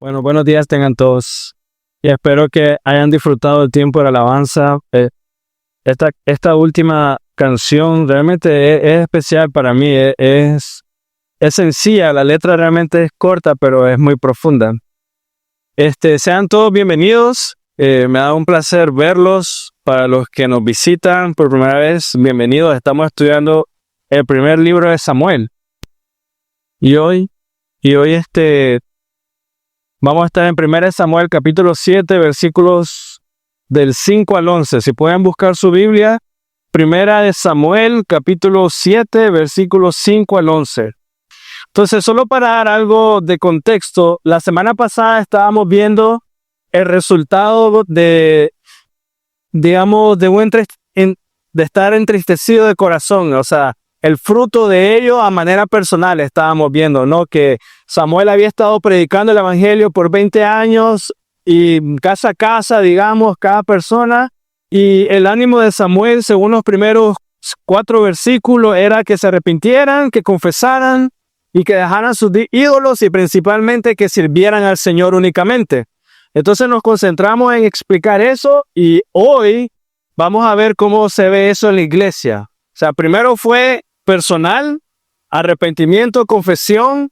Bueno, buenos días tengan todos y espero que hayan disfrutado el tiempo de la alabanza. Esta última canción realmente es especial para mí, es sencilla, la letra realmente es corta, pero es muy profunda. Sean todos bienvenidos, me da un placer verlos. Para los que nos visitan por primera vez, bienvenidos. Estamos estudiando el primer libro de Samuel y hoy vamos a estar en 1 Samuel capítulo 7, versículos del 5 al 11. Si pueden buscar su Biblia, 1 Samuel capítulo 7, versículos 5 al 11. Entonces, solo para dar algo de contexto, la semana pasada estábamos viendo el resultado de estar entristecido de corazón, o sea, el fruto de ello a manera personal estábamos viendo, ¿no? Que Samuel había estado predicando el evangelio por 20 años y casa a casa, digamos, cada persona. Y el ánimo de Samuel, según los primeros 4 versículos, era que se arrepintieran, que confesaran y que dejaran sus ídolos y principalmente que sirvieran al Señor únicamente. Entonces nos concentramos en explicar eso y hoy vamos a ver cómo se ve eso en la iglesia. O sea, primero fue personal, arrepentimiento, confesión,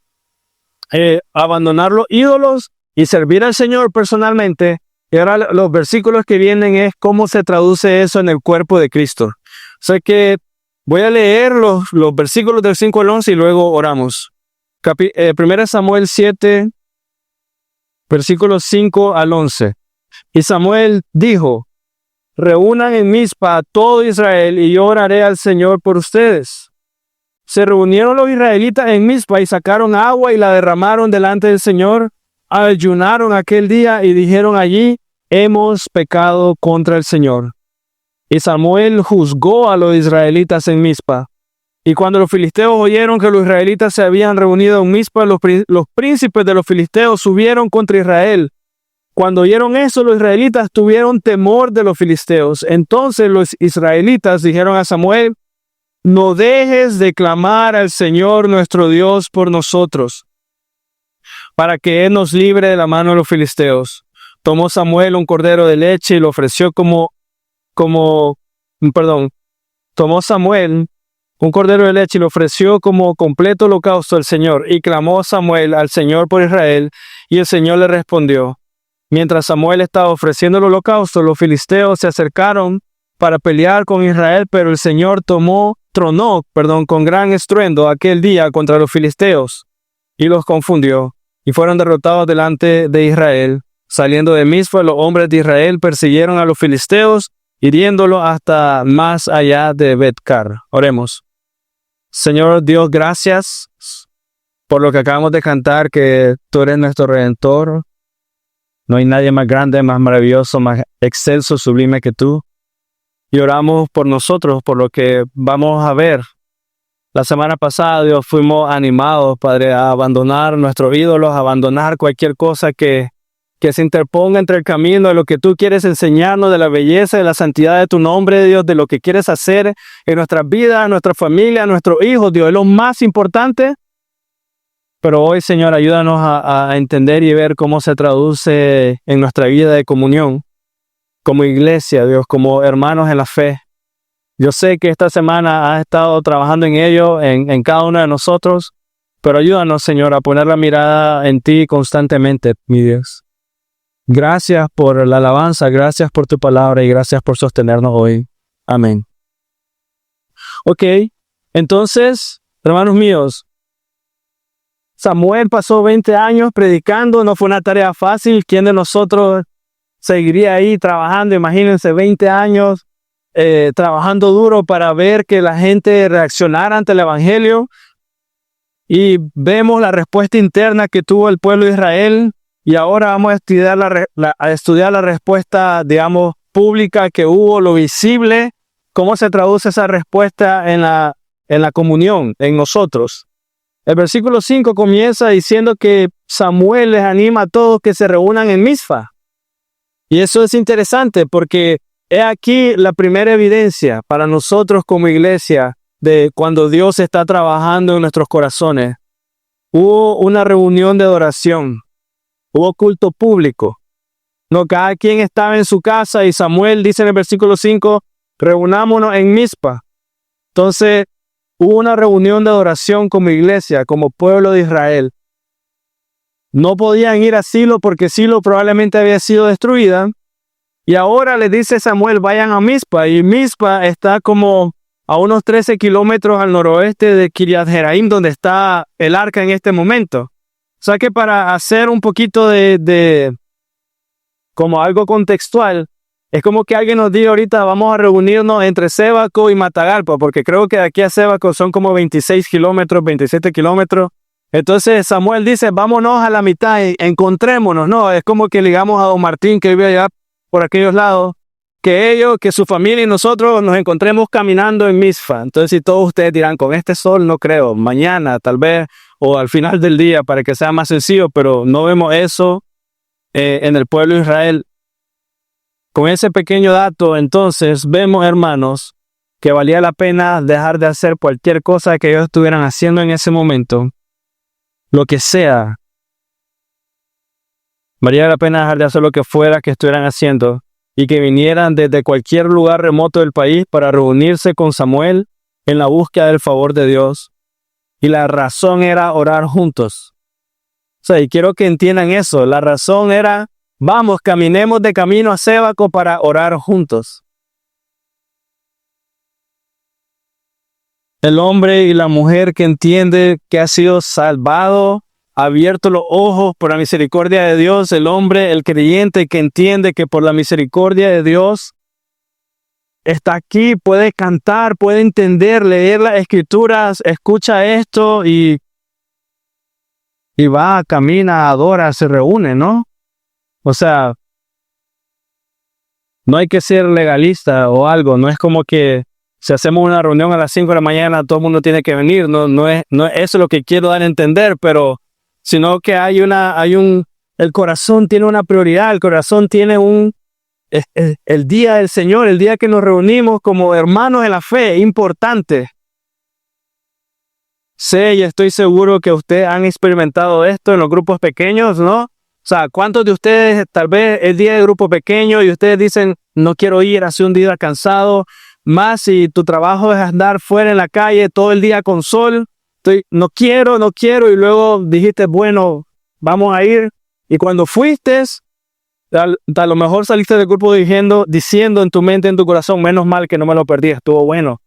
abandonar los ídolos y servir al Señor personalmente. Y ahora los versículos que vienen es cómo se traduce eso en el cuerpo de Cristo. O sea que voy a leer los versículos del 5 al 11 y luego oramos. 1 Samuel 7, versículos 5 al 11. Y Samuel dijo: reúnan en Mizpa a todo Israel y yo oraré al Señor por ustedes. Se reunieron los israelitas en Mizpa y sacaron agua y la derramaron delante del Señor. Ayunaron aquel día y dijeron allí: hemos pecado contra el Señor. Y Samuel juzgó a los israelitas en Mizpa. Y cuando los filisteos oyeron que los israelitas se habían reunido en Mizpa, los príncipes de los filisteos subieron contra Israel. Cuando oyeron eso, los israelitas tuvieron temor de los filisteos. Entonces los israelitas dijeron a Samuel: no dejes de clamar al Señor nuestro Dios por nosotros, para que Él nos libre de la mano de los filisteos. Tomó Samuel un cordero de leche y lo ofreció tomó Samuel un cordero de leche y lo ofreció como completo holocausto al Señor. Y clamó Samuel al Señor por Israel, y el Señor le respondió. Mientras Samuel estaba ofreciendo el holocausto, los filisteos se acercaron para pelear con Israel, pero el Señor tronó con gran estruendo aquel día contra los filisteos y los confundió, y fueron derrotados delante de Israel. Saliendo de Mizpa, los hombres de Israel persiguieron a los filisteos, hiriéndolos hasta más allá de Bet-car. Oremos. Señor Dios, gracias por lo que acabamos de cantar, que tú eres nuestro Redentor. No hay nadie más grande, más maravilloso, más excelso, sublime que tú. Y oramos por nosotros, por lo que vamos a ver. La semana pasada, Dios, fuimos animados, Padre, a abandonar nuestros ídolos, a abandonar cualquier cosa que se interponga entre el camino de lo que tú quieres enseñarnos, de la belleza, de la santidad de tu nombre, Dios, de lo que quieres hacer en nuestras vidas, en nuestra familia, en nuestros hijos, Dios, es lo más importante. Pero hoy, Señor, ayúdanos a entender y ver cómo se traduce en nuestra vida de comunión, como iglesia, Dios, como hermanos en la fe. Yo sé que esta semana has estado trabajando en ello, en cada uno de nosotros, pero ayúdanos, Señor, a poner la mirada en ti constantemente, mi Dios. Gracias por la alabanza, gracias por tu palabra y gracias por sostenernos hoy. Amén. Ok, entonces, hermanos míos, Samuel pasó 20 años predicando, no fue una tarea fácil. ¿Quién de nosotros seguiría ahí trabajando? Imagínense 20 años trabajando duro para ver que la gente reaccionara ante el evangelio. Y vemos la respuesta interna que tuvo el pueblo de Israel. Y ahora vamos a estudiar la respuesta, digamos, pública que hubo, lo visible, cómo se traduce esa respuesta en la comunión, en nosotros. El versículo 5 comienza diciendo que Samuel les anima a todos que se reúnan en Mizpa. Y eso es interesante porque es aquí la primera evidencia para nosotros como iglesia de cuando Dios está trabajando en nuestros corazones. Hubo una reunión de adoración. hubo culto público. No, cada quien estaba en su casa y Samuel dice en el versículo 5, reunámonos en Mizpa. Entonces, hubo una reunión de adoración como iglesia, como pueblo de Israel. No podían ir a Silo porque Silo probablemente había sido destruida. Y ahora les dice Samuel, vayan a Mizpa. Y Mizpa está como a unos 13 kilómetros al noroeste de Kiriat Jearim, donde está el arca en este momento. O sea que para hacer un poquito de como algo contextual, es como que alguien nos diga ahorita vamos a reunirnos entre Sébaco y Matagalpa, porque creo que de aquí a Sébaco son como 26 kilómetros, 27 kilómetros. Entonces Samuel dice, vámonos a la mitad, encontrémonos, ¿no? Es como que ligamos a Don Martín que vive allá por aquellos lados, que ellos, que su familia y nosotros nos encontremos caminando en Mizpa. Entonces si todos ustedes dirán, con este sol no creo, mañana tal vez, o al final del día para que sea más sencillo, pero no vemos eso en el pueblo de Israel. Con ese pequeño dato, entonces, vemos, hermanos, que valía la pena dejar de hacer cualquier cosa que ellos estuvieran haciendo en ese momento, lo que sea. Valía la pena dejar de hacer lo que fuera que estuvieran haciendo y que vinieran desde cualquier lugar remoto del país para reunirse con Samuel en la búsqueda del favor de Dios. Y la razón era orar juntos. O sea, y quiero que entiendan eso. La razón era, vamos, caminemos de camino a Sébaco para orar juntos. El hombre y la mujer que entiende que ha sido salvado, abierto los ojos por la misericordia de Dios. El hombre, el creyente que entiende que por la misericordia de Dios está aquí, puede cantar, puede entender, leer las escrituras, escucha esto y va, camina, adora, se reúne, ¿no? O sea, no hay que ser legalista o algo, no es como que si hacemos una reunión a las 5 de la mañana todo el mundo tiene que venir, no es eso lo que quiero dar a entender, pero sino que el corazón tiene una prioridad, el corazón tiene el día del Señor, el día que nos reunimos como hermanos en la fe, importante. Sé y estoy seguro que ustedes han experimentado esto en los grupos pequeños, ¿no? O sea, ¿cuántos de ustedes tal vez el día de grupo pequeño y ustedes dicen, no quiero ir, hace un día cansado, más si tu trabajo es andar fuera en la calle todo el día con sol, no quiero, y luego dijiste, bueno, vamos a ir, y cuando fuiste, a lo mejor saliste del grupo diciendo en tu mente, en tu corazón, menos mal que no me lo perdí, estuvo bueno.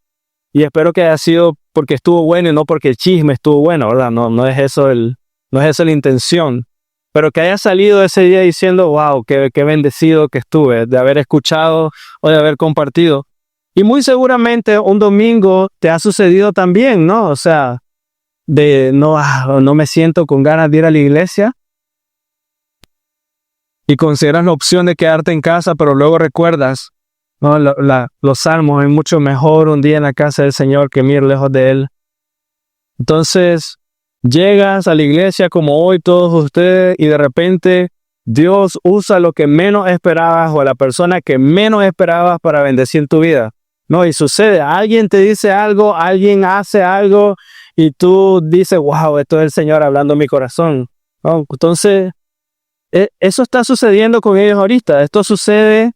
Y espero que haya sido porque estuvo bueno y no porque el chisme estuvo bueno, ¿verdad? No es eso no es esa la intención. Pero que haya salido ese día diciendo, wow, qué bendecido que estuve de haber escuchado o de haber compartido. Y muy seguramente un domingo te ha sucedido también, ¿no? O sea, no me siento con ganas de ir a la iglesia. Y consideras la opción de quedarte en casa, pero luego recuerdas, no, los salmos, es mucho mejor un día en la casa del Señor que ir lejos de Él. Entonces, llegas a la iglesia como hoy todos ustedes y de repente Dios usa lo que menos esperabas o a la persona que menos esperabas para bendecir tu vida. No, y sucede, alguien te dice algo, alguien hace algo y tú dices, wow, esto es el Señor hablando en mi corazón. ¿No? Entonces, eso está sucediendo con ellos ahorita. Esto sucede.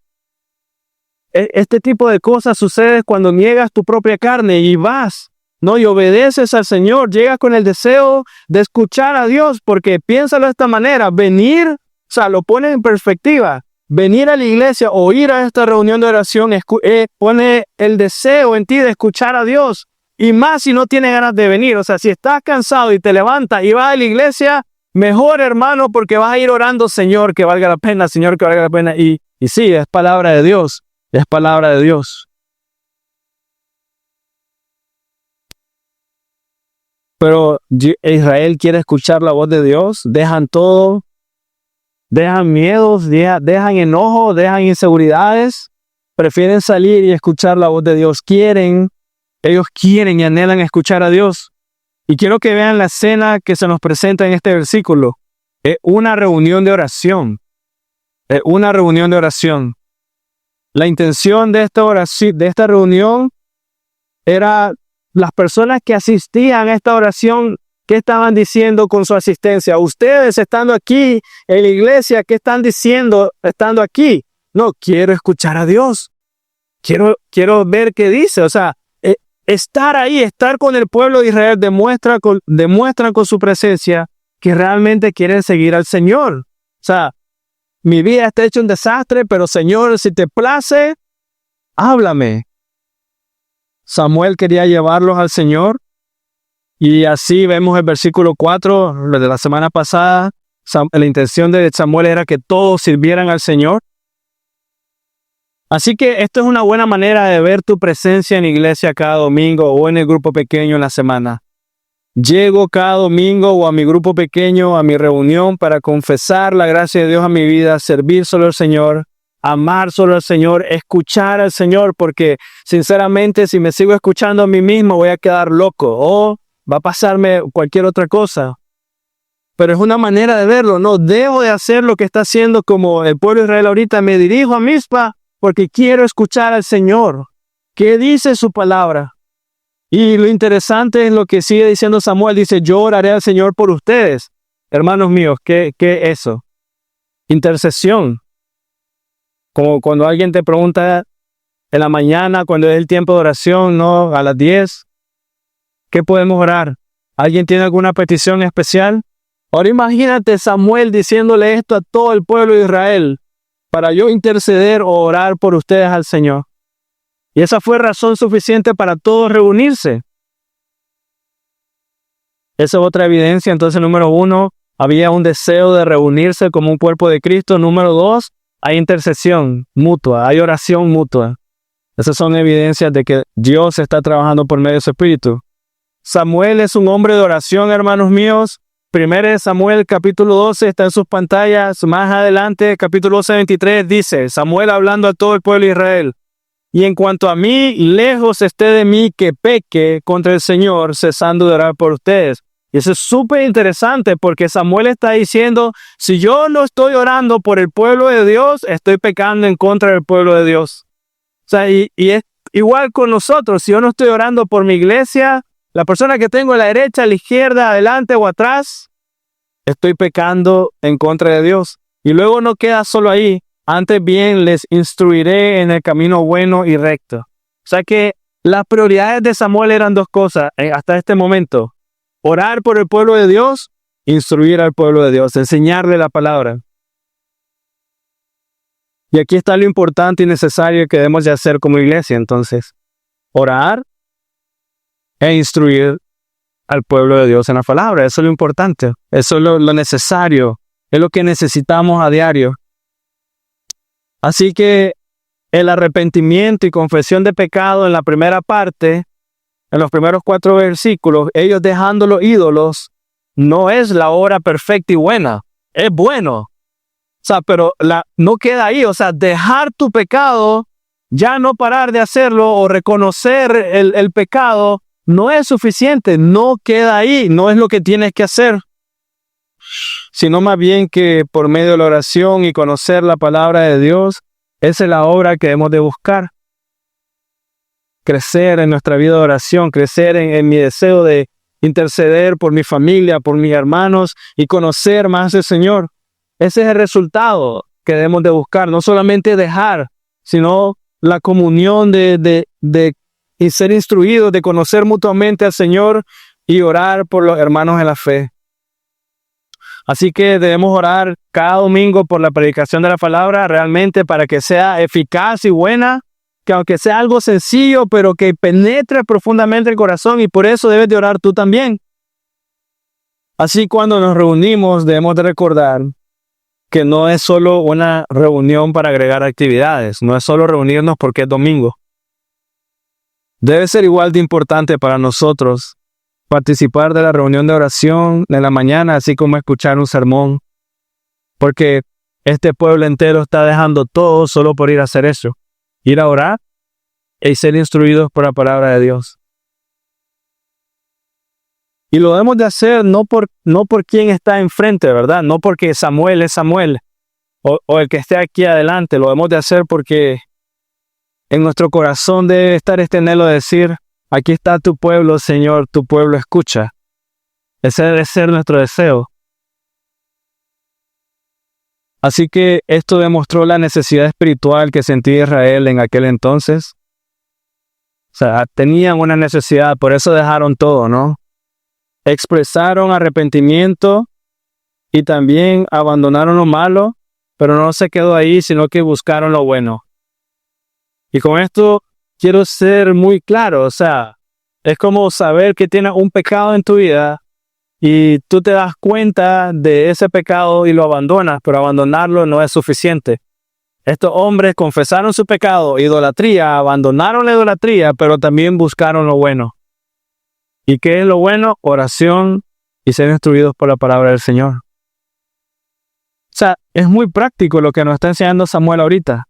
Este tipo de cosas sucede cuando niegas tu propia carne y vas, ¿no? Y obedeces al Señor, llegas con el deseo de escuchar a Dios, porque piénsalo de esta manera, venir, o sea, lo pones en perspectiva, venir a la iglesia o ir a esta reunión de oración pone el deseo en ti de escuchar a Dios, y más si no tienes ganas de venir, o sea, si estás cansado y te levantas y vas a la iglesia, mejor, hermano, porque vas a ir orando, Señor, que valga la pena, Señor, que valga la pena, y sí, es palabra de Dios. Es palabra de Dios. Pero Israel quiere escuchar la voz de Dios. Dejan todo. Dejan miedos, dejan enojo, dejan inseguridades. Prefieren salir y escuchar la voz de Dios. Ellos quieren y anhelan escuchar a Dios. Y quiero que vean la escena que se nos presenta en este versículo. Es una reunión de oración. Es una reunión de oración. La intención de esta reunión era las personas que asistían a esta oración ¿Qué estaban diciendo con su asistencia? Ustedes estando aquí en la iglesia, ¿qué están diciendo estando aquí? No, quiero escuchar a Dios. Quiero ver qué dice. O sea, estar ahí, estar con el pueblo de Israel demuestran con su presencia que realmente quieren seguir al Señor. O sea, mi vida está hecha un desastre, pero Señor, si te place, háblame. Samuel quería llevarlos al Señor. Y así vemos el versículo 4 de la semana pasada. La intención de Samuel era que todos sirvieran al Señor. Así que esto es una buena manera de ver tu presencia en la iglesia cada domingo o en el grupo pequeño en la semana. Llego cada domingo o a mi grupo pequeño, a mi reunión para confesar la gracia de Dios a mi vida, servir solo al Señor, amar solo al Señor, escuchar al Señor, porque sinceramente si me sigo escuchando a mí mismo voy a quedar loco o va a pasarme cualquier otra cosa. Pero es una manera de verlo. No debo de hacer lo que está haciendo como el pueblo de Israel ahorita. Me dirijo a Mizpa porque quiero escuchar al Señor. ¿Qué dice su palabra? Y lo interesante es lo que sigue diciendo Samuel. Dice, yo oraré al Señor por ustedes. Hermanos míos, ¿qué es eso? Intercesión. Como cuando alguien te pregunta en la mañana, cuando es el tiempo de oración, ¿no? A las 10. ¿Qué podemos orar? ¿Alguien tiene alguna petición especial? Ahora imagínate Samuel diciéndole esto a todo el pueblo de Israel para yo interceder o orar por ustedes al Señor. Y esa fue razón suficiente para todos reunirse. Esa es otra evidencia. Entonces, número 1, había un deseo de reunirse como un cuerpo de Cristo. Número 2, hay intercesión mutua, hay oración mutua. Esas son evidencias de que Dios está trabajando por medio de su Espíritu. Samuel es un hombre de oración, hermanos míos. 1 Samuel capítulo 12 está en sus pantallas. Más adelante, capítulo 12, 23, dice, Samuel hablando a todo el pueblo de Israel. Y en cuanto a mí, lejos esté de mí que peque contra el Señor, cesando de orar por ustedes. Y eso es súper interesante porque Samuel está diciendo, si yo no estoy orando por el pueblo de Dios, estoy pecando en contra del pueblo de Dios. O sea, y es igual con nosotros. Si yo no estoy orando por mi iglesia, la persona que tengo a la derecha, a la izquierda, adelante o atrás, estoy pecando en contra de Dios. Y luego no queda solo ahí. Antes bien les instruiré en el camino bueno y recto. O sea que las prioridades de Samuel eran dos cosas hasta este momento. Orar por el pueblo de Dios, instruir al pueblo de Dios, enseñarle la palabra. Y aquí está lo importante y necesario que debemos de hacer como iglesia entonces. Orar e instruir al pueblo de Dios en la palabra. Eso es lo importante. Eso es lo necesario. Es lo que necesitamos a diario. Así que el arrepentimiento y confesión de pecado en la primera parte, en los primeros 4 versículos, ellos dejando los ídolos, no es la obra perfecta y buena. Es bueno. O sea, pero no queda ahí. O sea, dejar tu pecado, ya no parar de hacerlo o reconocer el pecado, no es suficiente. No queda ahí. No es lo que tienes que hacer. Sino más bien que por medio de la oración y conocer la palabra de Dios, esa es la obra que debemos de buscar. Crecer en nuestra vida de oración, crecer en mi deseo de interceder por mi familia, por mis hermanos y conocer más del Señor. Ese es el resultado que debemos de buscar. No solamente dejar, sino la comunión de ser instruidos, de conocer mutuamente al Señor y orar por los hermanos en la fe. Así que debemos orar cada domingo por la predicación de la palabra realmente para que sea eficaz y buena, que aunque sea algo sencillo, pero que penetre profundamente el corazón y por eso debes de orar tú también. Así cuando nos reunimos debemos de recordar que no es solo una reunión para agregar actividades, no es solo reunirnos porque es domingo. Debe ser igual de importante para nosotros participar de la reunión de oración de la mañana, así como escuchar un sermón, porque este pueblo entero está dejando todo solo por ir a hacer eso, ir a orar y ser instruidos por la palabra de Dios. Y lo debemos de hacer no por quien está enfrente, ¿verdad? No porque Samuel es Samuel o el que esté aquí adelante. Lo debemos de hacer porque en nuestro corazón debe estar este anhelo de decir, aquí está tu pueblo, Señor, tu pueblo escucha. Ese debe ser nuestro deseo. Así que esto demostró la necesidad espiritual que sentía Israel en aquel entonces. O sea, tenían una necesidad, por eso dejaron todo, ¿no? Expresaron arrepentimiento y también abandonaron lo malo, pero no se quedó ahí, sino que buscaron lo bueno. Y con esto quiero ser muy claro, o sea, es como saber que tienes un pecado en tu vida y tú te das cuenta de ese pecado y lo abandonas, pero abandonarlo no es suficiente. Estos hombres confesaron su pecado, idolatría, abandonaron la idolatría, pero también buscaron lo bueno. ¿Y qué es lo bueno? Oración y ser instruidos por la palabra del Señor. O sea, es muy práctico lo que nos está enseñando Samuel ahorita.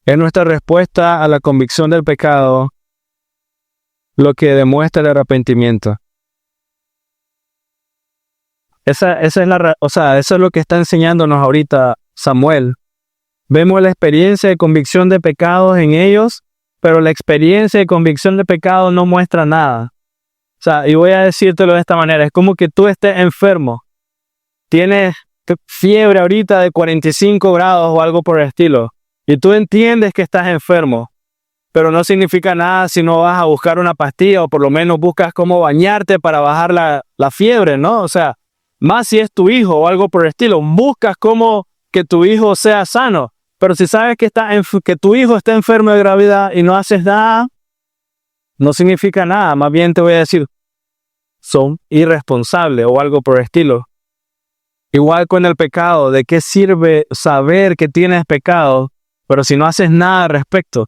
Es nuestra respuesta a la convicción del pecado lo que demuestra el arrepentimiento. Eso es lo que está enseñándonos ahorita Samuel. Vemos la experiencia de convicción de pecados en ellos, pero la experiencia de convicción de pecado no muestra nada. O sea, y voy a decírtelo de esta manera, es como que tú estés enfermo, tienes fiebre ahorita de 45 grados o algo por el estilo, y tú entiendes que estás enfermo, pero no significa nada si no vas a buscar una pastilla o por lo menos buscas cómo bañarte para bajar la fiebre, ¿no? O sea, más si es tu hijo o algo por el estilo, buscas cómo que tu hijo sea sano, pero si sabes que tu hijo está enfermo de gravedad y no haces nada, no significa nada, más bien te voy a decir, son irresponsables o algo por el estilo. Igual con el pecado, ¿de qué sirve saber que tienes pecado, pero si no haces nada al respecto?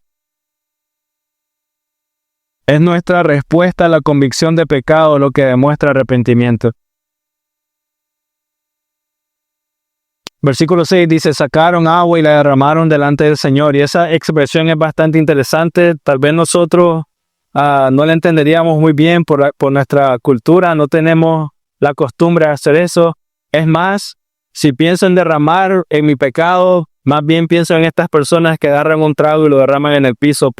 Es nuestra respuesta a la convicción de pecado lo que demuestra arrepentimiento. Versículo 6 dice, sacaron agua y la derramaron delante del Señor. Y esa expresión es bastante interesante. Tal vez nosotros no la entenderíamos muy bien por nuestra cultura. No tenemos la costumbre de hacer eso. Es más, si pienso en derramar en mi pecado, más bien pienso en estas personas que agarran un trago y lo derraman en el piso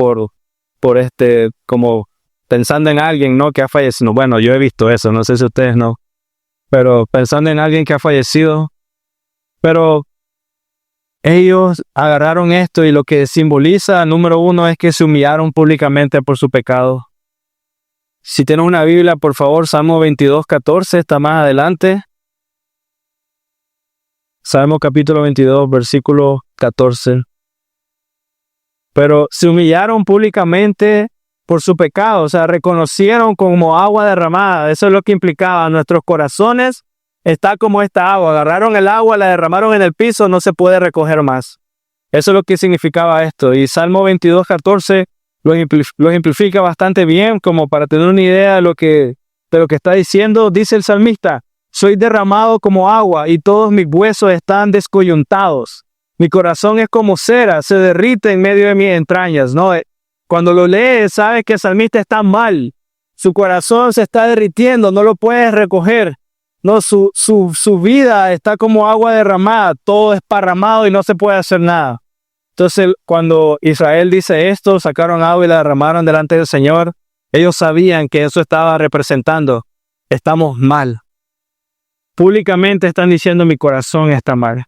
como pensando en alguien, ¿no? Que ha fallecido. Bueno, yo he visto eso, no sé si ustedes no. Pero pensando en alguien que ha fallecido. Pero ellos agarraron esto y lo que simboliza, número uno, es que se humillaron públicamente por su pecado. Si tienes una Biblia, por favor, Salmo 22:14, está más adelante. Salmo capítulo 22, versículo 14. Pero se humillaron públicamente por su pecado, o sea, reconocieron como agua derramada. Eso es lo que implicaba. Nuestros corazones está como esta agua. Agarraron el agua, la derramaron en el piso, no se puede recoger más. Eso es lo que significaba esto. Y Salmo 22:14 lo ejemplifica bastante bien, como para tener una idea de lo que está diciendo. Dice el salmista, soy derramado como agua y todos mis huesos están descoyuntados. Mi corazón es como cera, se derrite en medio de mis entrañas, ¿no? Cuando lo lees, sabes que el salmista está mal. Su corazón se está derritiendo, no lo puedes recoger. No, su vida está como agua derramada, todo esparramado y no se puede hacer nada. Entonces, cuando Israel dice esto, sacaron agua y la derramaron delante del Señor, ellos sabían que eso estaba representando, estamos mal. Públicamente están diciendo, mi corazón está mal.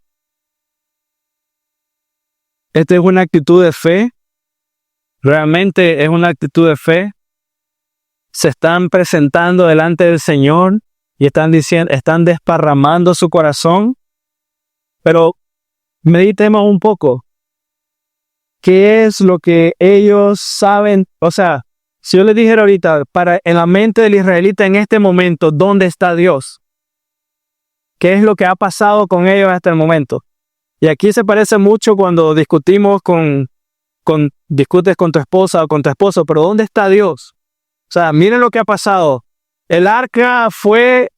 Esta es una actitud de fe, realmente es una actitud de fe. Se están presentando delante del Señor y están desparramando su corazón. Pero meditemos un poco. ¿Qué es lo que ellos saben? O sea, si yo les dijera ahorita, en la mente del israelita en este momento, ¿dónde está Dios? ¿Qué es lo que ha pasado con ellos hasta el momento? Y aquí se parece mucho cuando discutimos discutes con tu esposa o con tu esposo, pero ¿dónde está Dios? O sea, miren lo que ha pasado. El arca fue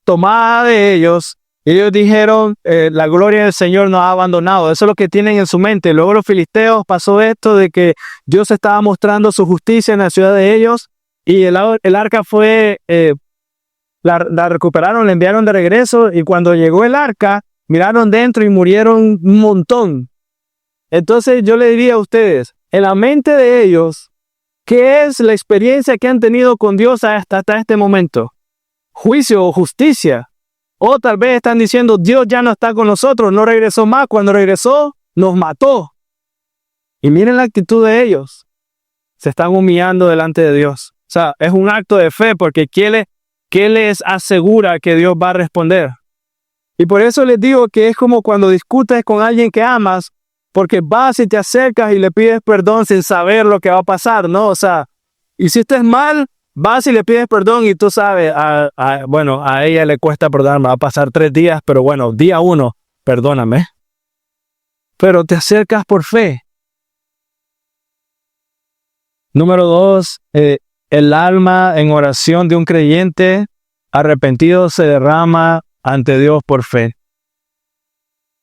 tomada de ellos y ellos dijeron, la gloria del Señor nos ha abandonado. Eso es lo que tienen en su mente. Luego los filisteos pasó esto de que Dios estaba mostrando su justicia en la ciudad de ellos y el arca fue, la recuperaron, la enviaron de regreso y cuando llegó el arca, miraron dentro y murieron un montón. Entonces yo le diría a ustedes, en la mente de ellos, ¿Qué es la experiencia que han tenido con Dios hasta este momento? ¿Juicio o justicia? O tal vez están diciendo, Dios ya no está con nosotros, no regresó más. Cuando regresó, nos mató. Y miren la actitud de ellos. Se están humillando delante de Dios. O sea, es un acto de fe porque ¿qué les asegura que Dios va a responder? Y por eso les digo que es como cuando discutes con alguien que amas, porque vas y te acercas y le pides perdón sin saber lo que va a pasar, ¿no? O sea, hiciste mal, vas y le pides perdón y tú sabes, bueno, a ella le cuesta perdonarme, va a pasar 3 días, pero bueno, día 1, perdóname. Pero te acercas por fe. Número 2, el alma en oración de un creyente arrepentido se derrama ante Dios por fe.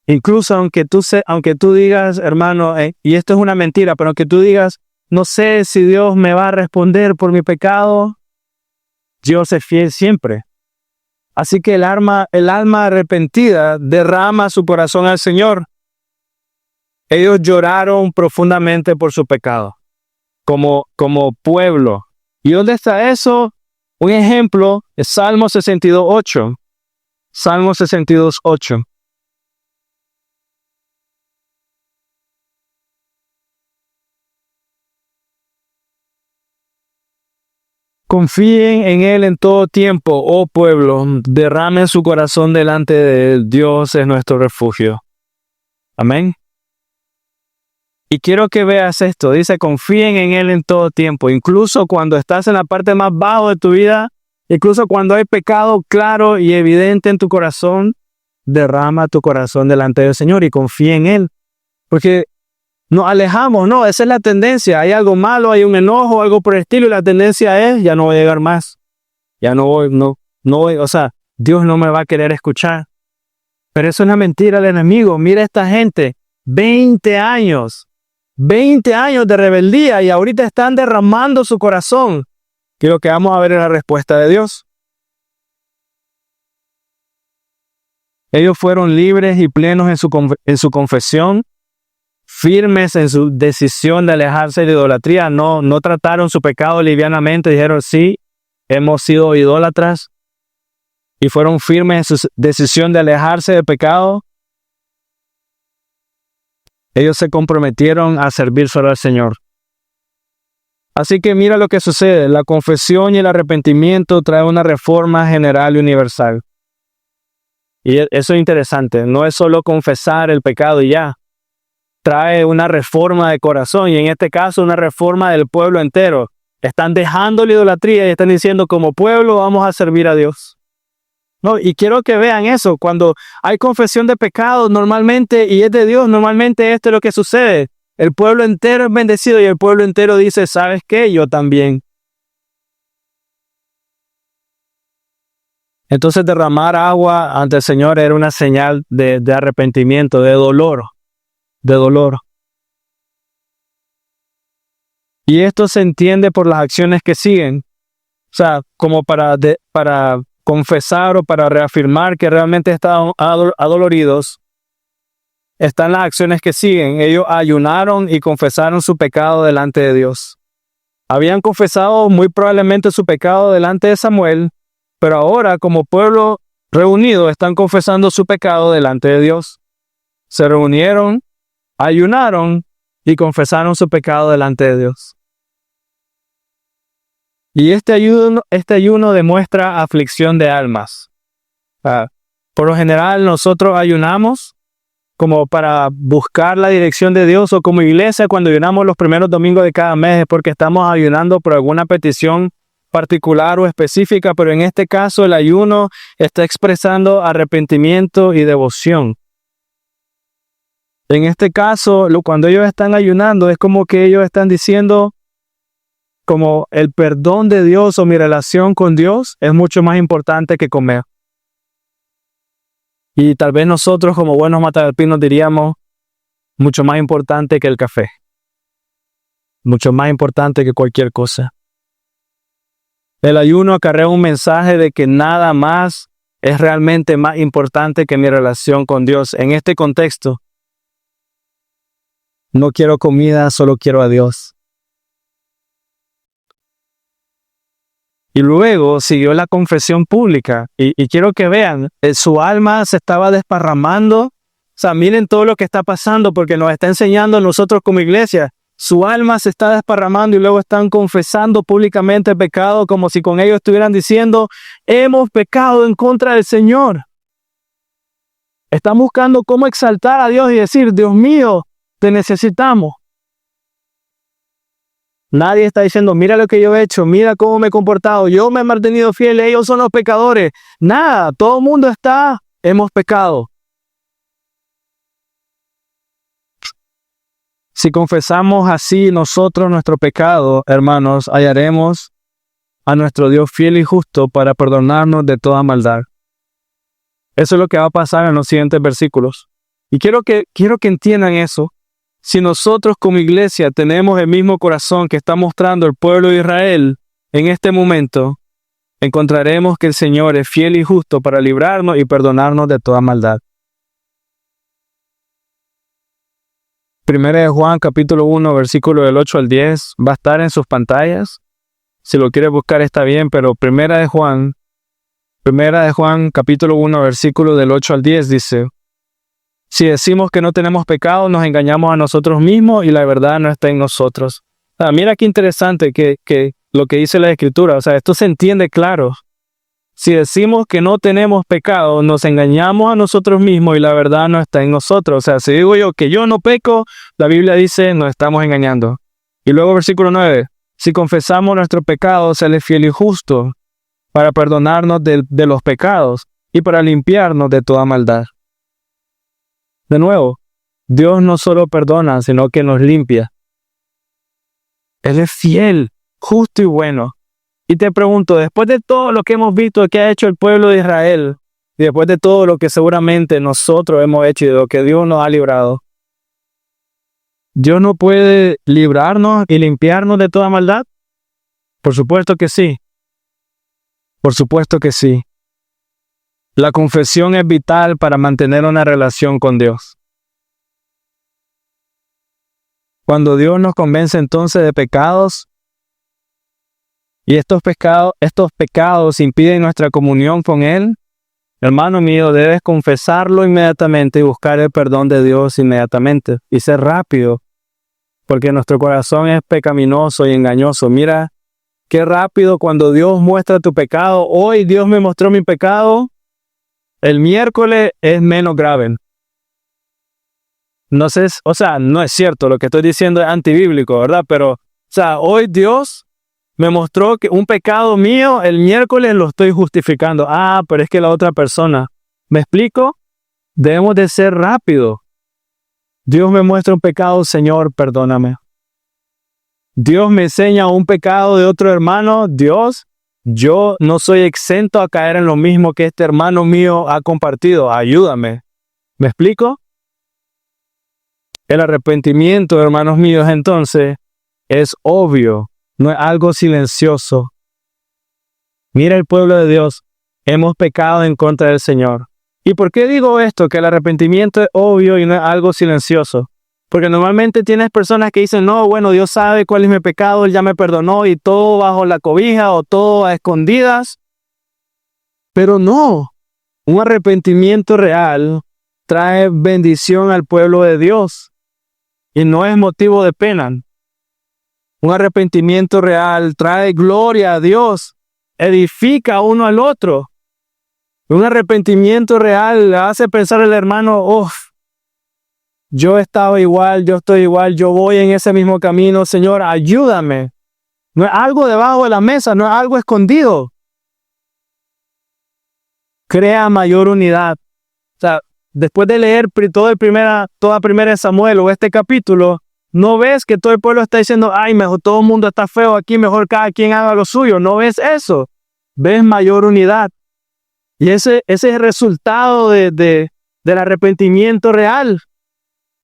Incluso aunque tú digas, hermano, y esto es una mentira, pero aunque tú digas, no sé si Dios me va a responder por mi pecado, Dios es fiel siempre. Así que el alma arrepentida derrama su corazón al Señor. Ellos lloraron profundamente por su pecado, como pueblo. ¿Y dónde está eso? Un ejemplo es Salmo 62:8. Salmo 62:8. Confíen en Él en todo tiempo, oh pueblo, derramen su corazón delante de Él. Dios es nuestro refugio. Amén. Y quiero que veas esto, dice, confíen en Él en todo tiempo, incluso cuando estás en la parte más baja de tu vida, incluso cuando hay pecado claro y evidente en tu corazón, derrama tu corazón delante del Señor y confía en Él. Porque nos alejamos, no, esa es la tendencia. Hay algo malo, hay un enojo, algo por el estilo, y la tendencia es, ya no voy a llegar más. Ya no voy, o sea, Dios no me va a querer escuchar. Pero eso es una mentira del enemigo. Mira esta gente, 20 años de rebeldía y ahorita están derramando su corazón. Que lo que vamos a ver es la respuesta de Dios. Ellos fueron libres y plenos en su confesión, firmes en su decisión de alejarse de la idolatría, no trataron su pecado livianamente, dijeron sí, hemos sido idólatras, y fueron firmes en su decisión de alejarse del pecado. Ellos se comprometieron a servir solo al Señor. Así que mira lo que sucede, la confesión y el arrepentimiento traen una reforma general y universal. Y eso es interesante, no es solo confesar el pecado y ya. Trae una reforma de corazón y en este caso una reforma del pueblo entero. Están dejando la idolatría y están diciendo como pueblo vamos a servir a Dios. No, y quiero que vean eso, cuando hay confesión de pecado normalmente y es de Dios, normalmente esto es lo que sucede. El pueblo entero es bendecido y el pueblo entero dice, ¿sabes qué? Yo también. Entonces derramar agua ante el Señor era una señal de arrepentimiento, de dolor. Y esto se entiende por las acciones que siguen. O sea, como para confesar o para reafirmar que realmente estaban adoloridos, están las acciones que siguen. Ellos ayunaron y confesaron su pecado delante de Dios. Habían confesado muy probablemente su pecado delante de Samuel, pero ahora como pueblo reunido están confesando su pecado delante de Dios. Se reunieron, ayunaron y confesaron su pecado delante de Dios. Y este ayuno demuestra aflicción de almas. Por lo general nosotros ayunamos como para buscar la dirección de Dios, o como iglesia cuando ayunamos los primeros domingos de cada mes es porque estamos ayunando por alguna petición particular o específica, pero en este caso el ayuno está expresando arrepentimiento y devoción. En este caso, cuando ellos están ayunando, es como que ellos están diciendo como el perdón de Dios o mi relación con Dios es mucho más importante que comer. Y tal vez nosotros como buenos matagalpinos diríamos mucho más importante que el café. Mucho más importante que cualquier cosa. El ayuno acarrea un mensaje de que nada más es realmente más importante que mi relación con Dios. En este contexto, no quiero comida, solo quiero a Dios. Y luego siguió la confesión pública. Y quiero que vean, su alma se estaba desparramando. O sea, miren todo lo que está pasando porque nos está enseñando a nosotros como iglesia. Su alma se está desparramando y luego están confesando públicamente el pecado como si con ellos estuvieran diciendo, hemos pecado en contra del Señor. Están buscando cómo exaltar a Dios y decir, Dios mío, te necesitamos. Nadie está diciendo, mira lo que yo he hecho, mira cómo me he comportado, yo me he mantenido fiel, ellos son los pecadores. Nada, todo el mundo hemos pecado. Si confesamos así nosotros nuestro pecado, hermanos, hallaremos a nuestro Dios fiel y justo para perdonarnos de toda maldad. Eso es lo que va a pasar en los siguientes versículos. Y quiero que entiendan eso. Si nosotros como iglesia tenemos el mismo corazón que está mostrando el pueblo de Israel en este momento, encontraremos que el Señor es fiel y justo para librarnos y perdonarnos de toda maldad. Primera de Juan, capítulo 1, versículo del 8 al 10, va a estar en sus pantallas. Si lo quieres buscar está bien, pero Primera de Juan, capítulo 1, versículo del 8 al 10 dice, si decimos que no tenemos pecado, nos engañamos a nosotros mismos y la verdad no está en nosotros. Mira qué interesante que lo que dice la Escritura. O sea, esto se entiende claro. Si decimos que no tenemos pecado, nos engañamos a nosotros mismos y la verdad no está en nosotros. O sea, si digo yo que yo no peco, la Biblia dice nos estamos engañando. Y luego versículo 9. Si confesamos nuestros pecados, Él es fiel y justo para perdonarnos de los pecados y para limpiarnos de toda maldad. De nuevo, Dios no solo perdona, sino que nos limpia. Él es fiel, justo y bueno. Y te pregunto, después de todo lo que hemos visto que ha hecho el pueblo de Israel, y después de todo lo que seguramente nosotros hemos hecho y de lo que Dios nos ha librado, ¿Dios no puede librarnos y limpiarnos de toda maldad? Por supuesto que sí. Por supuesto que sí. La confesión es vital para mantener una relación con Dios. Cuando Dios nos convence entonces de pecados, y estos pecados impiden nuestra comunión con Él, hermano mío, debes confesarlo inmediatamente y buscar el perdón de Dios inmediatamente. Y ser rápido, porque nuestro corazón es pecaminoso y engañoso. Mira, qué rápido cuando Dios muestra tu pecado. Hoy Dios me mostró mi pecado. El miércoles es menos grave. No sé, o sea, no es cierto, lo que estoy diciendo es antibíblico, ¿verdad? Pero, o sea, hoy Dios me mostró que un pecado mío, el miércoles lo estoy justificando. Pero es que la otra persona. ¿Me explico? Debemos de ser rápidos. Dios me muestra un pecado, Señor, perdóname. Dios me enseña un pecado de otro hermano, Dios, yo no soy exento a caer en lo mismo que este hermano mío ha compartido. Ayúdame. ¿Me explico? El arrepentimiento, hermanos míos, entonces, es obvio. No es algo silencioso. Mira el pueblo de Dios. Hemos pecado en contra del Señor. ¿Y por qué digo esto? Que el arrepentimiento es obvio y no es algo silencioso. Porque normalmente tienes personas que dicen, no, bueno, Dios sabe cuál es mi pecado, Él ya me perdonó y todo bajo la cobija o todo a escondidas. Pero no, un arrepentimiento real trae bendición al pueblo de Dios y no es motivo de pena. Un arrepentimiento real trae gloria a Dios, edifica uno al otro. Un arrepentimiento real hace pensar al hermano, yo estaba igual, yo estoy igual, yo voy en ese mismo camino, Señor, ayúdame. No es algo debajo de la mesa, no es algo escondido. Crea mayor unidad. O sea, después de leer toda primera de Samuel o este capítulo, ¿no ves que todo el pueblo está diciendo, mejor todo el mundo está feo aquí, mejor cada quien haga lo suyo? ¿No ves eso? Ves mayor unidad. Y ese es el resultado del arrepentimiento real.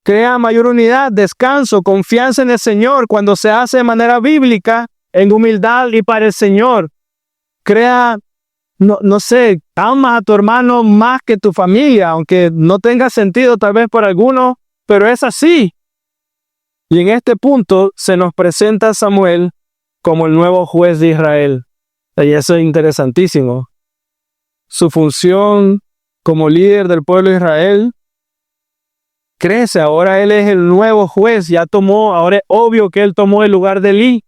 Crea mayor unidad, descanso, confianza en el Señor cuando se hace de manera bíblica, en humildad y para el Señor. Crea, no sé, amas a tu hermano más que tu familia, aunque no tenga sentido tal vez por algunos, pero es así. Y en este punto se nos presenta a Samuel como el nuevo juez de Israel. Y eso es interesantísimo. Su función como líder del pueblo de Israel crece. Ahora él es el nuevo juez. Ahora es obvio que él tomó el lugar de Elí.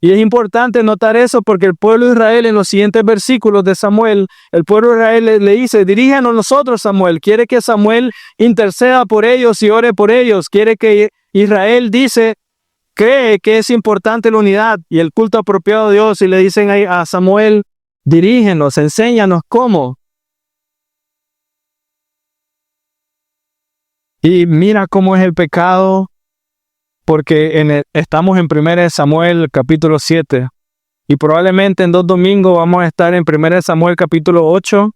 Y es importante notar eso porque el pueblo de Israel, en los siguientes versículos de Samuel, el pueblo de Israel le dice: diríjanos nosotros, Samuel. Quiere que Samuel interceda por ellos y ore por ellos. Quiere que Israel cree que es importante la unidad y el culto apropiado a Dios. Y le dicen a Samuel: dirígenos, enséñanos cómo. Y mira cómo es el pecado. Porque estamos en 1 Samuel capítulo 7 y probablemente en 2 domingos vamos a estar en 1 Samuel capítulo 8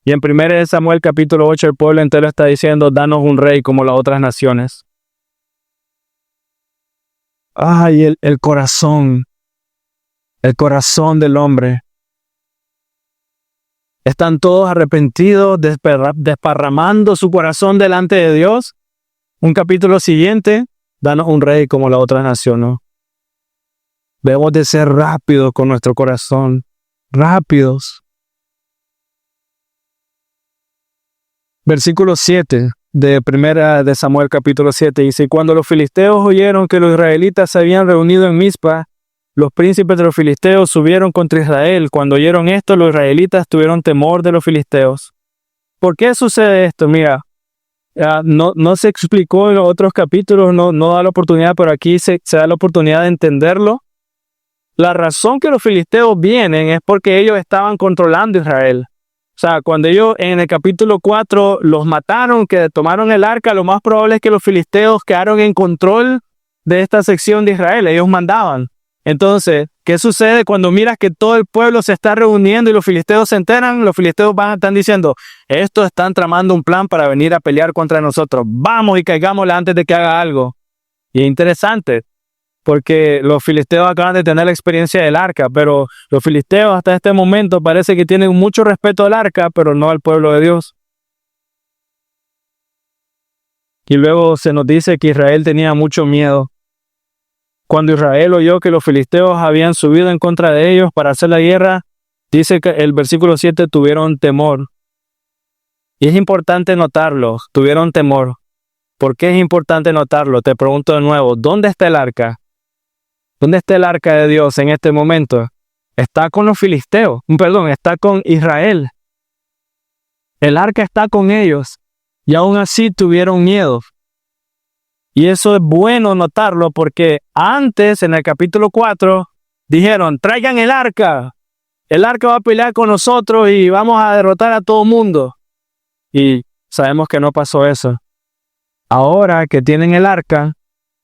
y en 1 Samuel capítulo 8 el pueblo entero está diciendo: danos un rey como las otras naciones. Ay, el corazón del hombre. Están todos arrepentidos, desparramando su corazón delante de Dios. Un capítulo siguiente: danos un rey como la otra nación, ¿no? Debemos de ser rápidos con nuestro corazón. Rápidos. Versículo 7 de 1 Samuel capítulo 7 dice: y cuando los filisteos oyeron que los israelitas se habían reunido en Mizpa, los príncipes de los filisteos subieron contra Israel. Cuando oyeron esto, los israelitas tuvieron temor de los filisteos. ¿Por qué sucede esto? Mira, no se explicó en los otros capítulos, no da la oportunidad, pero aquí se da la oportunidad de entenderlo. La razón que los filisteos vienen es porque ellos estaban controlando Israel. O sea, cuando ellos en el capítulo 4 los mataron, que tomaron el arca, lo más probable es que los filisteos quedaron en control de esta sección de Israel. Ellos mandaban. Entonces, ¿qué sucede cuando miras que todo el pueblo se está reuniendo y los filisteos se enteran? Los filisteos están diciendo: estos están tramando un plan para venir a pelear contra nosotros. Vamos y caigámosle antes de que haga algo. Y es interesante, porque los filisteos acaban de tener la experiencia del arca, pero los filisteos hasta este momento parece que tienen mucho respeto al arca, pero no al pueblo de Dios. Y luego se nos dice que Israel tenía mucho miedo. Cuando Israel oyó que los filisteos habían subido en contra de ellos para hacer la guerra, dice que el versículo 7, tuvieron temor. Y es importante notarlo, tuvieron temor. ¿Por qué es importante notarlo? Te pregunto de nuevo, ¿dónde está el arca? ¿Dónde está el arca de Dios en este momento? Está con los filisteos, está con Israel. El arca está con ellos y aún así tuvieron miedo. Y eso es bueno notarlo porque antes, en el capítulo 4, dijeron: traigan el arca va a pelear con nosotros y vamos a derrotar a todo el mundo. Y sabemos que no pasó eso. Ahora que tienen el arca,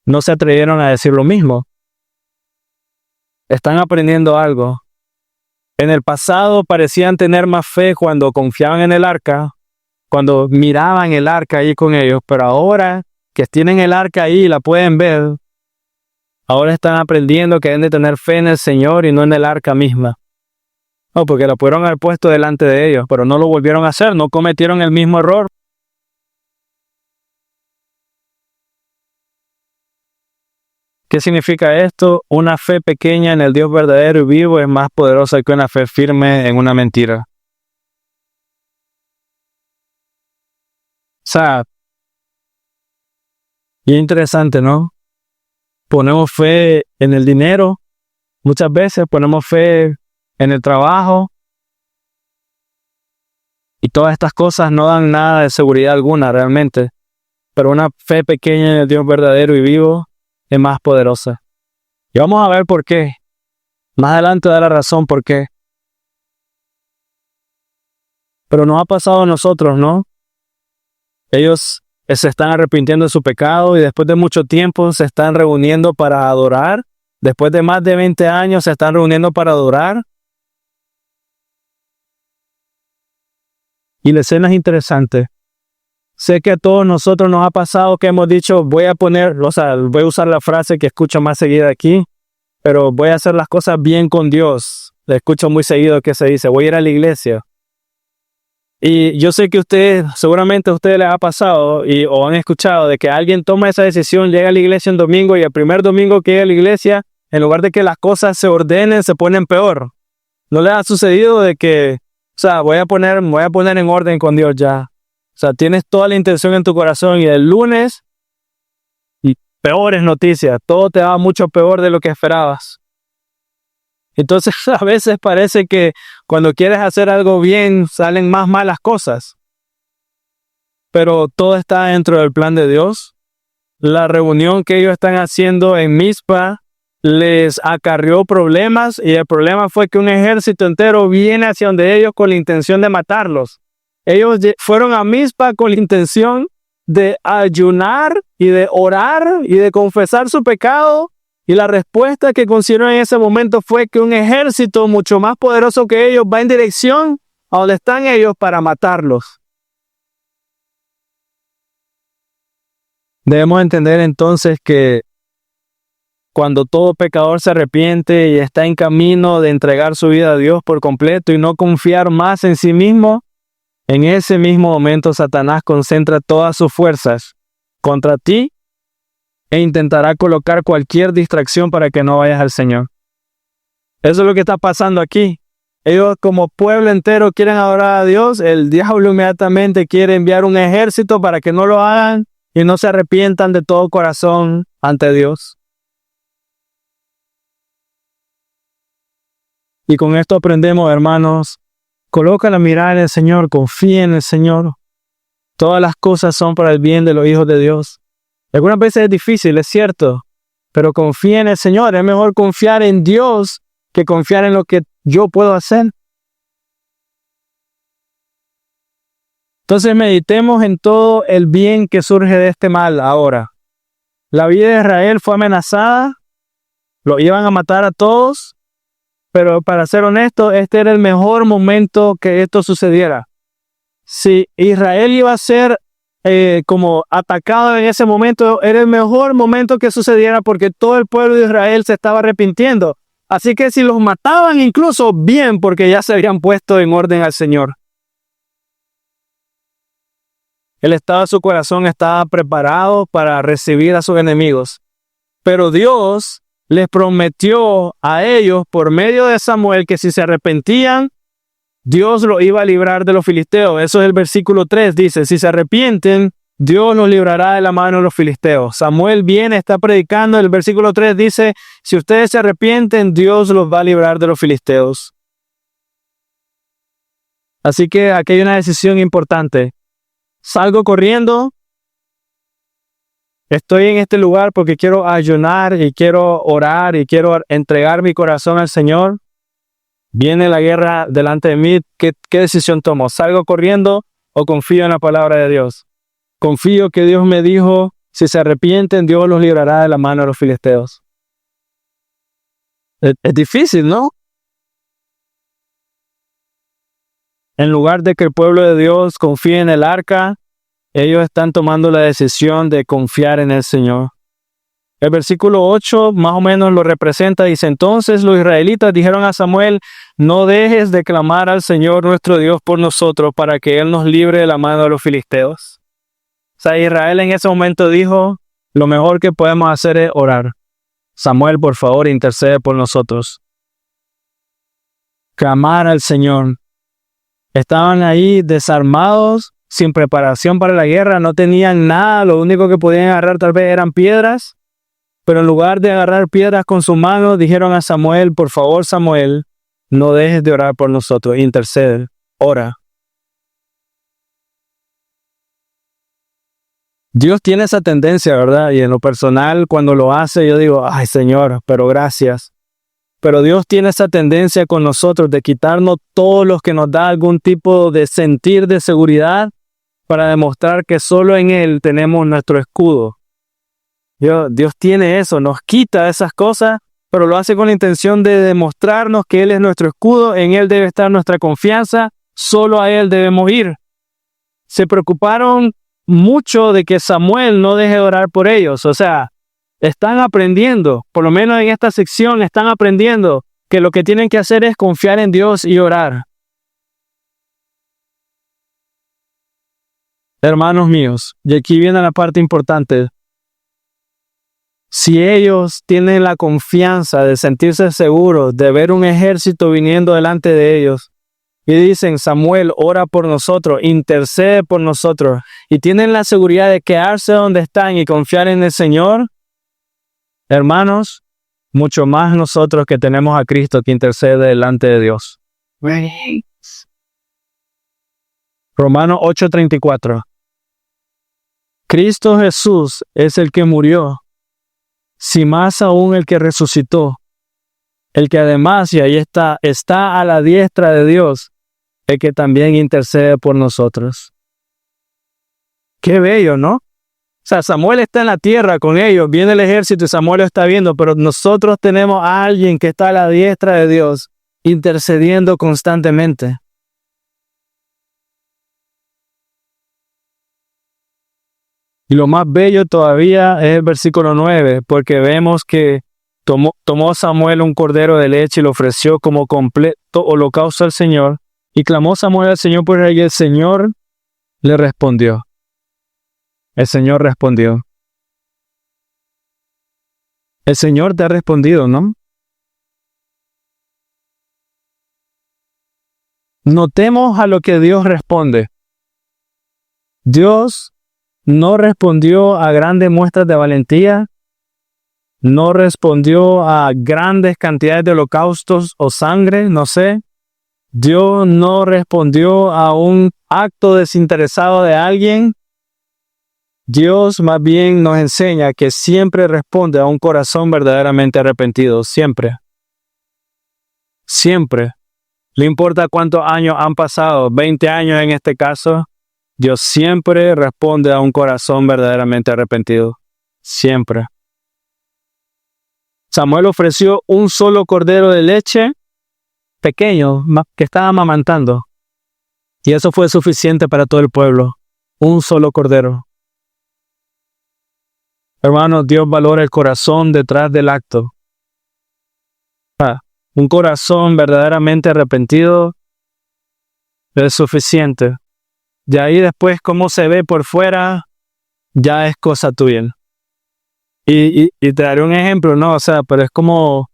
no se atrevieron a decir lo mismo. Están aprendiendo algo. En el pasado parecían tener más fe cuando confiaban en el arca, cuando miraban el arca ahí con ellos, pero ahora que tienen el arca ahí y la pueden ver, ahora están aprendiendo que deben de tener fe en el Señor y no en el arca misma. No, porque la pudieron haber puesto delante de ellos, pero no lo volvieron a hacer, no cometieron el mismo error. ¿Qué significa esto? Una fe pequeña en el Dios verdadero y vivo es más poderosa que una fe firme en una mentira. O sea, y es interesante, ¿no? Ponemos fe en el dinero, muchas veces ponemos fe en el trabajo, y todas estas cosas no dan nada de seguridad alguna realmente, pero una fe pequeña en el Dios verdadero y vivo es más poderosa. Y vamos a ver por qué. Más adelante da la razón por qué. Pero nos ha pasado a nosotros, ¿no? Ellos se están arrepintiendo de su pecado y después de mucho tiempo se están reuniendo para adorar. Después de más de 20 años se están reuniendo para adorar. Y la escena es interesante. Sé que a todos nosotros nos ha pasado que hemos dicho: voy a usar la frase que escucho más seguida aquí, pero voy a hacer las cosas bien con Dios. Le escucho muy seguido que se dice: voy a ir a la iglesia. Y yo sé que seguramente a ustedes les ha pasado o han escuchado de que alguien toma esa decisión, llega a la iglesia un domingo y el primer domingo que llega a la iglesia en lugar de que las cosas se ordenen, se ponen peor. ¿No les ha sucedido de que, o sea, me voy a poner en orden con Dios ya? O sea, tienes toda la intención en tu corazón y el lunes, y peores noticias, todo te va mucho peor de lo que esperabas. Entonces, a veces parece que cuando quieres hacer algo bien, salen más malas cosas. Pero todo está dentro del plan de Dios. La reunión que ellos están haciendo en Mizpa les acarreó problemas y el problema fue que un ejército entero viene hacia donde ellos con la intención de matarlos. Ellos fueron a Mizpa con la intención de ayunar y de orar y de confesar su pecado, y la respuesta que consiguieron en ese momento fue que un ejército mucho más poderoso que ellos va en dirección a donde están ellos para matarlos. Debemos entender entonces que cuando todo pecador se arrepiente y está en camino de entregar su vida a Dios por completo y no confiar más en sí mismo, en ese mismo momento Satanás concentra todas sus fuerzas contra ti e intentará colocar cualquier distracción para que no vayas al Señor. Eso es lo que está pasando aquí. Ellos como pueblo entero quieren adorar a Dios, el diablo inmediatamente quiere enviar un ejército para que no lo hagan y no se arrepientan de todo corazón ante Dios. Y con esto aprendemos, hermanos, coloca la mirada en el Señor, confía en el Señor. Todas las cosas son para el bien de los hijos de Dios. Algunas veces es difícil, es cierto, pero confía en el Señor. Es mejor confiar en Dios que confiar en lo que yo puedo hacer. Entonces meditemos en todo el bien que surge de este mal ahora. La vida de Israel fue amenazada, lo iban a matar a todos, pero para ser honesto, este era el mejor momento que esto sucediera. Si Israel iba a ser como atacado en ese momento, era el mejor momento que sucediera porque todo el pueblo de Israel se estaba arrepintiendo. Así que si los mataban incluso bien, porque ya se habían puesto en orden al Señor. El estado de su corazón estaba preparado para recibir a sus enemigos. Pero Dios les prometió a ellos por medio de Samuel que si se arrepentían, Dios los iba a librar de los filisteos. Eso es el versículo 3, dice, si se arrepienten, Dios los librará de la mano de los filisteos. Samuel viene, está predicando, el versículo 3 dice, si ustedes se arrepienten, Dios los va a librar de los filisteos. Así que aquí hay una decisión importante. Salgo corriendo, estoy en este lugar porque quiero ayunar y quiero orar y quiero entregar mi corazón al Señor. Viene la guerra delante de mí. ¿Qué decisión tomo? ¿Salgo corriendo o confío en la palabra de Dios? Confío que Dios me dijo, si se arrepienten, Dios los librará de la mano de los filisteos. Es difícil, ¿no? En lugar de que el pueblo de Dios confíe en el arca, ellos están tomando la decisión de confiar en el Señor. El versículo 8 más o menos lo representa. Dice, entonces los israelitas dijeron a Samuel, no dejes de clamar al Señor nuestro Dios por nosotros para que Él nos libre de la mano de los filisteos. O sea, Israel en ese momento dijo, lo mejor que podemos hacer es orar. Samuel, por favor, intercede por nosotros. Clamar al Señor. Estaban ahí desarmados, sin preparación para la guerra, no tenían nada, lo único que podían agarrar tal vez eran piedras. Pero en lugar de agarrar piedras con sus manos, dijeron a Samuel, por favor Samuel, no dejes de orar por nosotros, intercede, ora. Dios tiene esa tendencia, ¿verdad? Y en lo personal, cuando lo hace, yo digo, ay Señor, pero gracias. Pero Dios tiene esa tendencia con nosotros de quitarnos todo lo que nos da algún tipo de sentir de seguridad para demostrar que solo en Él tenemos nuestro escudo. Dios tiene eso, nos quita esas cosas, pero lo hace con la intención de demostrarnos que Él es nuestro escudo, en Él debe estar nuestra confianza, solo a Él debemos ir. Se preocuparon mucho de que Samuel no deje de orar por ellos, o sea, están aprendiendo, por lo menos en esta sección están aprendiendo que lo que tienen que hacer es confiar en Dios y orar. Hermanos míos, y aquí viene la parte importante. Si ellos tienen la confianza de sentirse seguros, de ver un ejército viniendo delante de ellos, y dicen, Samuel, ora por nosotros, intercede por nosotros, y tienen la seguridad de quedarse donde están y confiar en el Señor, hermanos, mucho más nosotros que tenemos a Cristo que intercede delante de Dios. Romanos 8:34. Cristo Jesús es el que murió, si más aún el que resucitó, el que además, y ahí está a la diestra de Dios, el que también intercede por nosotros. Qué bello, ¿no? O sea, Samuel está en la tierra con ellos, viene el ejército y Samuel lo está viendo, pero nosotros tenemos a alguien que está a la diestra de Dios, intercediendo constantemente. Y lo más bello todavía es el versículo 9, porque vemos que tomó Samuel un cordero de leche y lo ofreció como completo holocausto al Señor, y clamó Samuel al Señor por él, y el Señor le respondió. El Señor respondió. El Señor te ha respondido, ¿no? Notemos a lo que Dios responde. Dios no respondió a grandes muestras de valentía, no respondió a grandes cantidades de holocaustos o sangre, no sé. Dios no respondió a un acto desinteresado de alguien. Dios más bien nos enseña que siempre responde a un corazón verdaderamente arrepentido, siempre. Siempre. No importa cuántos años han pasado, 20 años en este caso, Dios siempre responde a un corazón verdaderamente arrepentido. Siempre. Samuel ofreció un solo cordero de leche pequeño que estaba amamantando. Y eso fue suficiente para todo el pueblo. Un solo cordero. Hermanos, Dios valora el corazón detrás del acto. Un corazón verdaderamente arrepentido es suficiente. De ahí después cómo se ve por fuera ya es cosa tuya. Y te daré un ejemplo, ¿no? O sea, pero es como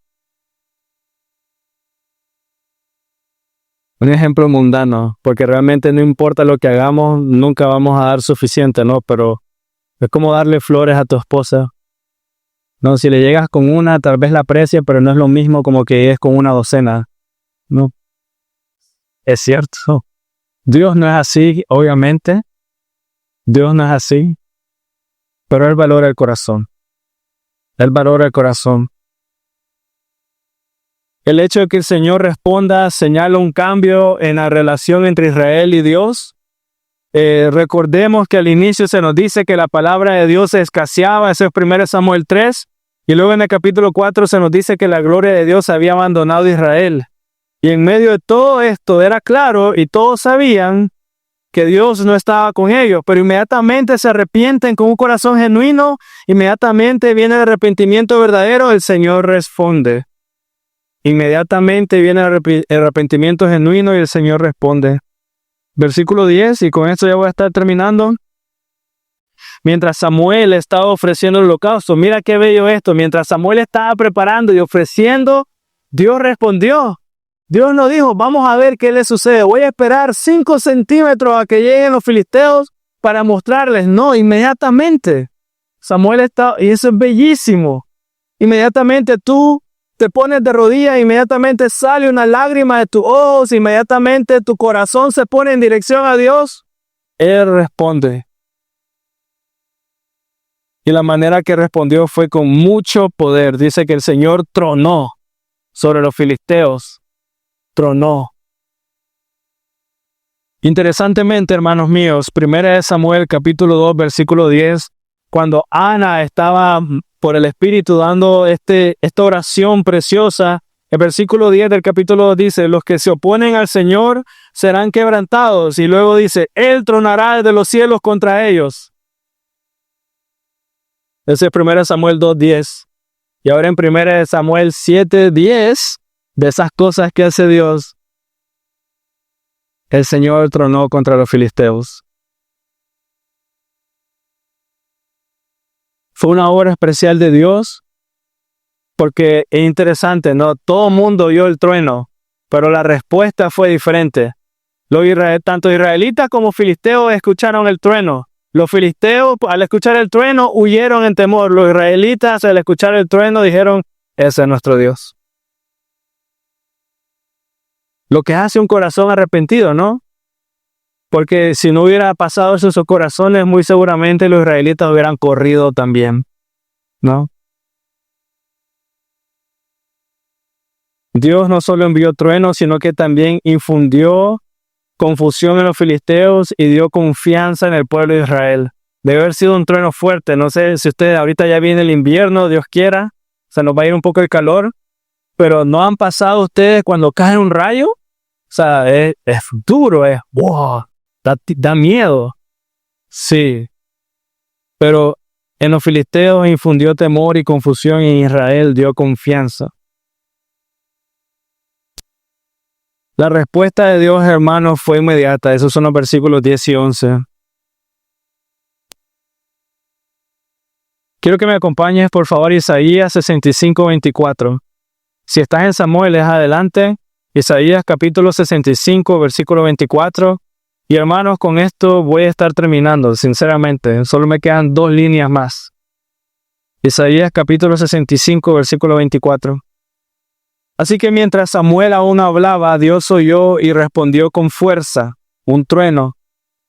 un ejemplo mundano, porque realmente no importa lo que hagamos, nunca vamos a dar suficiente, ¿no? Pero es como darle flores a tu esposa. No, si le llegas con una, tal vez la aprecia, pero no es lo mismo como que es con una docena. No. Es cierto. Dios no es así, obviamente. Dios no es así. Pero Él valora el corazón. Él valora el corazón. El hecho de que el Señor responda señala un cambio en la relación entre Israel y Dios. Recordemos que al inicio se nos dice que la palabra de Dios se escaseaba, eso es 1 Samuel 3, y luego en el capítulo 4 se nos dice que la gloria de Dios había abandonado a Israel. Y en medio de todo esto era claro y todos sabían que Dios no estaba con ellos, pero inmediatamente se arrepienten con un corazón genuino, inmediatamente viene el arrepentimiento verdadero, el Señor responde. Inmediatamente viene el arrepentimiento genuino y el Señor responde. Versículo 10, y con esto ya voy a estar terminando. Mientras Samuel estaba ofreciendo el holocausto, mira qué bello esto, mientras Samuel estaba preparando y ofreciendo, Dios respondió. Dios no dijo, vamos a ver qué le sucede, voy a esperar 5 centímetros a que lleguen los filisteos para mostrarles. No, inmediatamente. Samuel está, y eso es bellísimo. Inmediatamente tú te pones de rodillas, inmediatamente sale una lágrima de tus ojos, inmediatamente tu corazón se pone en dirección a Dios. Él responde. Y la manera que respondió fue con mucho poder. Dice que el Señor tronó sobre los filisteos. Tronó. Interesantemente, hermanos míos, 1 Samuel capítulo 2, versículo 10, cuando Ana estaba por el Espíritu dando esta oración preciosa, el versículo 10 del capítulo 2 dice, los que se oponen al Señor serán quebrantados. Y luego dice, Él tronará de los cielos contra ellos. Ese es 1 Samuel 2:10. Y ahora en 1 Samuel 7:10, de esas cosas que hace Dios, el Señor tronó contra los filisteos. Fue una obra especial de Dios, porque es interesante, ¿no? Todo el mundo oyó el trueno, pero la respuesta fue diferente. Tanto israelitas como filisteos escucharon el trueno. Los filisteos, al escuchar el trueno, huyeron en temor. Los israelitas, al escuchar el trueno, dijeron, ese es nuestro Dios. Lo que hace un corazón arrepentido, ¿no? Porque si no hubiera pasado eso en sus corazones, muy seguramente los israelitas hubieran corrido también, ¿no? Dios no solo envió truenos, sino que también infundió confusión en los filisteos y dio confianza en el pueblo de Israel. Debe haber sido un trueno fuerte. No sé si ustedes ahorita ya viene el invierno, Dios quiera, se nos va a ir un poco el calor, pero ¿no han pasado ustedes cuando cae un rayo? O sea, es duro, wow, da miedo. Sí, pero en los filisteos infundió temor y confusión y en Israel dio confianza. La respuesta de Dios, hermanos, fue inmediata. Esos son los versículos 10 y 11. Quiero que me acompañes, por favor, Isaías 65, 24. Si estás en Samuel, es adelante. Isaías capítulo 65, versículo 24. Y hermanos, con esto voy a estar terminando, sinceramente. Solo me quedan 2 líneas más. Isaías capítulo 65, versículo 24. Así que mientras Samuel aún hablaba, Dios oyó y respondió con fuerza, un trueno.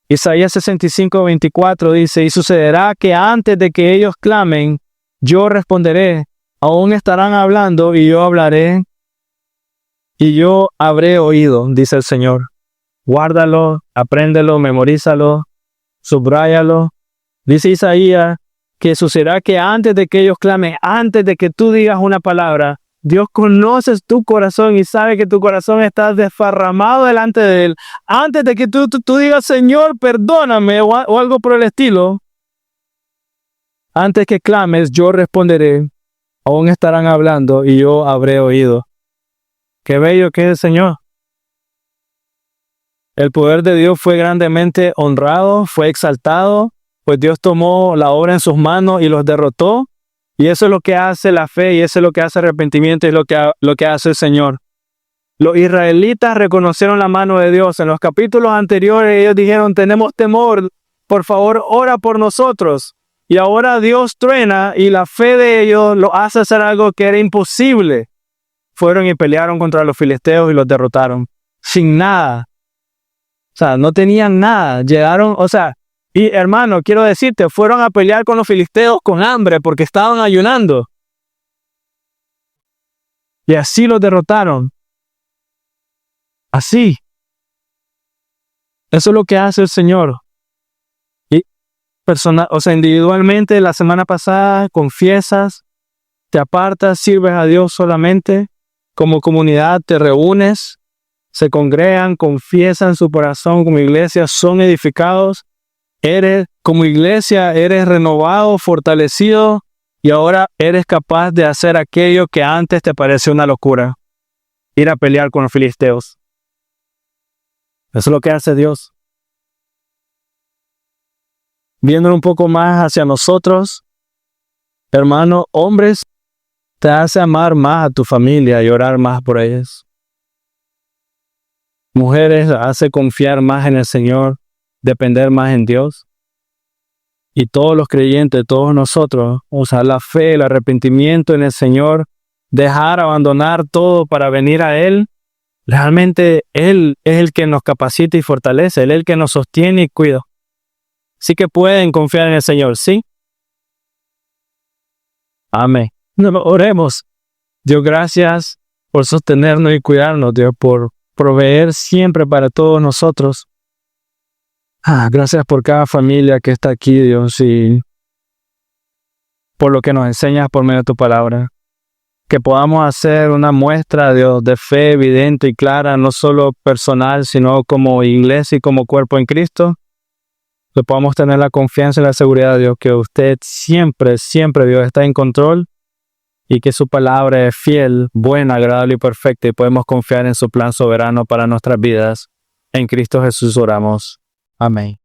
Isaías 65, 24 dice, y sucederá que antes de que ellos clamen, yo responderé, aún estarán hablando y yo hablaré, y yo habré oído, dice el Señor. Guárdalo, apréndelo, memorízalo, subráyalo. Dice Isaías que sucederá que antes de que ellos clamen, antes de que tú digas una palabra, Dios conoce tu corazón y sabe que tu corazón está desparramado delante de Él. Antes de que tú digas, Señor, perdóname o algo por el estilo, antes que clames, yo responderé, aún estarán hablando y yo habré oído. Qué bello que es el Señor. El poder de Dios fue grandemente honrado, fue exaltado, pues Dios tomó la obra en sus manos y los derrotó. Y eso es lo que hace la fe y eso es lo que hace arrepentimiento y lo que hace el Señor. Los israelitas reconocieron la mano de Dios. En los capítulos anteriores ellos dijeron, tenemos temor, por favor, ora por nosotros. Y ahora Dios truena y la fe de ellos lo hace hacer algo que era imposible. Fueron y pelearon contra los filisteos y los derrotaron. Sin nada. O sea, no tenían nada. Llegaron, y hermano, quiero decirte, fueron a pelear con los filisteos con hambre porque estaban ayunando. Y así los derrotaron. Así. Eso es lo que hace el Señor. Y individualmente, la semana pasada confiesas, te apartas, sirves a Dios solamente. Como comunidad te reúnes, se congregan, confiesan su corazón como iglesia, son edificados. Como iglesia, eres renovado, fortalecido y ahora eres capaz de hacer aquello que antes te pareció una locura. Ir a pelear con los filisteos. Eso es lo que hace Dios. Viendo un poco más hacia nosotros, hermano, hombres, te hace amar más a tu familia y orar más por ellos. Mujeres, hace confiar más en el Señor, depender más en Dios. Y todos los creyentes, todos nosotros, usar la fe, el arrepentimiento en el Señor, abandonar todo para venir a Él. Realmente Él es el que nos capacita y fortalece, Él es el que nos sostiene y cuida. Así que pueden confiar en el Señor, ¿sí? Amén. Oremos. Dios, gracias por sostenernos y cuidarnos, Dios, por proveer siempre para todos nosotros. Gracias por cada familia que está aquí, Dios, y por lo que nos enseñas por medio de tu palabra. Que podamos hacer una muestra, Dios, de fe evidente y clara, no solo personal, sino como iglesia y como cuerpo en Cristo. Que podamos tener la confianza y la seguridad, Dios, que usted siempre, Dios, está en control y que su palabra es fiel, buena, agradable y perfecta y podemos confiar en su plan soberano para nuestras vidas. En Cristo Jesús oramos. Amén.